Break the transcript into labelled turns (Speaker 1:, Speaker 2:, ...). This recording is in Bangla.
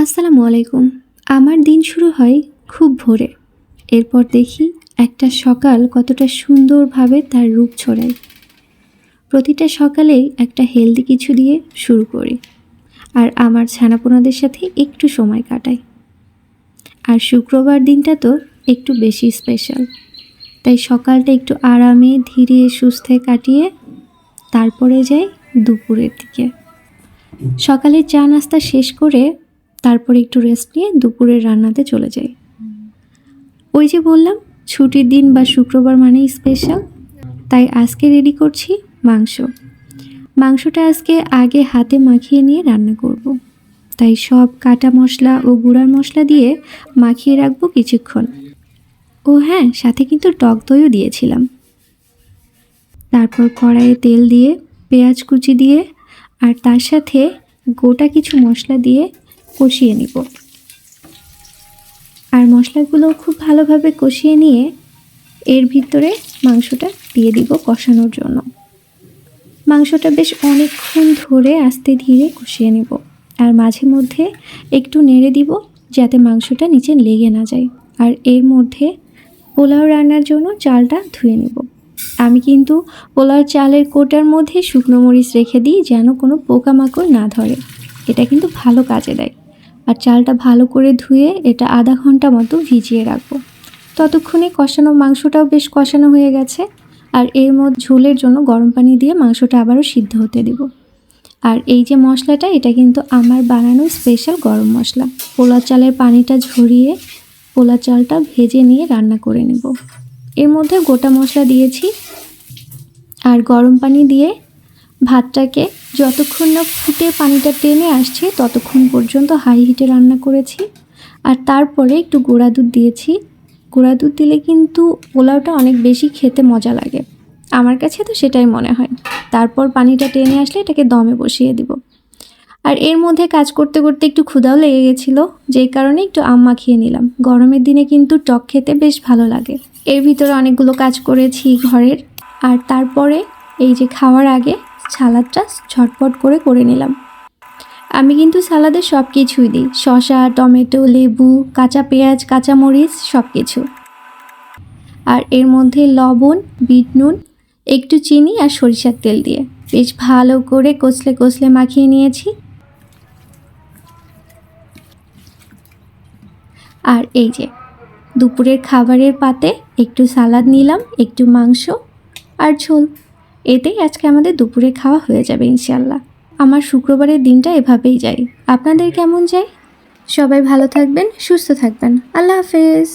Speaker 1: আসসালামু আলাইকুম। আমার দিন শুরু হয় খুব ভোরে। এরপর দেখি একটা সকাল কতটা সুন্দরভাবে তার রূপ ছড়ায়। প্রতিটা সকালেই একটা হেলদি কিছু দিয়ে শুরু করি, আর আমার ছানাপোনাদের সাথে একটু সময় কাটাই। আর শুক্রবার দিনটা তো একটু বেশি স্পেশাল, তাই সকালটা একটু আরামে ধীরে সুস্থে কাটিয়ে তারপরে যাই দুপুরের দিকে। সকালে চা নাস্তা শেষ করে তারপরে একটু রেস্ট নিয়ে দুপুরের রান্নাতে চলে যাই। ওই যে বললাম, ছুটির দিন বা শুক্রবার মানেই স্পেশাল, তাই আজকে রেডি করছি মাংস। মাংসটা আজকে আগে হাতে মাখিয়ে নিয়ে রান্না করব। তাই সব কাটা মশলা ও গুঁড়ার মশলা দিয়ে মাখিয়ে রাখবো কিছুক্ষণ। ও হ্যাঁ, সাথে কিন্তু টক দইও দিয়েছিলাম। তারপর কড়াইয়ে তেল দিয়ে পেঁয়াজ কুচি দিয়ে আর তার সাথে গোটা কিছু মশলা দিয়ে কষিয়ে নিব। আর মশলাগুলো খুব ভালোভাবে কষিয়ে নিয়ে এর ভিতরে মাংসটা দিয়ে দিব কষানোর জন্য। মাংসটা বেশ অনেকক্ষণ ধরে আস্তে ধীরে কষিয়ে নিব, আর মাঝে মধ্যে একটু নেড়ে দিব যাতে মাংসটা নিচে লেগে না যায়। আর এর মধ্যে পোলাও রান্নার জন্য চালটা ধুয়ে নেব। আমি কিন্তু পোলাও চালের কোটার মধ্যে শুকনো মরিচ রেখে দিই যেন কোনো পোকামাকড় না ধরে। এটা কিন্তু ভালো কাজে দেয়। আর চালটা ভালো করে ধুয়ে এটা আধা ঘন্টা মতো ভিজিয়ে রাখবো। ততক্ষণে কষানো মাংসটাও বেশ কষানো হয়ে গেছে। আর এর মধ্যে ঝোলের জন্য গরম পানি দিয়ে মাংসটা আবারও সিদ্ধ হতে দেব। আর এই যে মশলাটা, এটা কিন্তু আমার বানানো স্পেশাল গরম মশলা। পোলাও চালের পানিটা ঝরিয়ে পোলাও চালটা ভেজে নিয়ে রান্না করে নেব। এর মধ্যে গোটা মশলা দিয়েছি আর গরম পানি দিয়ে ভাতটাকে যতক্ষণ না ফুটে পানিটা টেনে আসছে ততক্ষণ পর্যন্ত হাই হিটে রান্না করেছি। আর তারপরে একটু গুঁড়া দুধ দিয়েছি। গুঁড়া দুধ দিলে কিন্তু পোলাওটা অনেক বেশি খেতে মজা লাগে, আমার কাছে তো সেটাই মনে হয়। তারপর পানিটা টেনে আসলে এটাকে দমে বসিয়ে দিব। আর এর মধ্যে কাজ করতে করতে একটু ক্ষুধাও লেগে গেছিলো, যেই কারণে একটু আম মাখিয়ে নিলাম। গরমের দিনে কিন্তু টক খেতে বেশ ভালো লাগে। এর ভিতরে অনেকগুলো কাজ করেছি ঘরের। আর তারপরে এই যে খাওয়ার আগে সালাদটা ঝটপট করে নিলাম। আমি কিন্তু সালাদে সব কিছুই দিই, শসা, টমেটো, লেবু, কাঁচা পেঁয়াজ, কাঁচা মরিচ, সব কিছু। আর এর মধ্যে লবণ, বিট নুন, একটু চিনি আর সরিষার তেল দিয়ে বেশ ভালো করে কষলে কষলে মাখিয়ে নিয়েছি। আর এই যে দুপুরের খাবারের পাতে একটু সালাদ নিলাম, একটু মাংস আর ঝোল। এতেই আজকে আমাদের দুপুরে খাওয়া হয়ে যাবে ইনশাল্লাহ। আমার শুক্রবারের দিনটা এভাবেই যায়। আপনাদের কেমন যায়? সবাই ভালো থাকবেন, সুস্থ থাকবেন। আল্লাহ হাফেজ।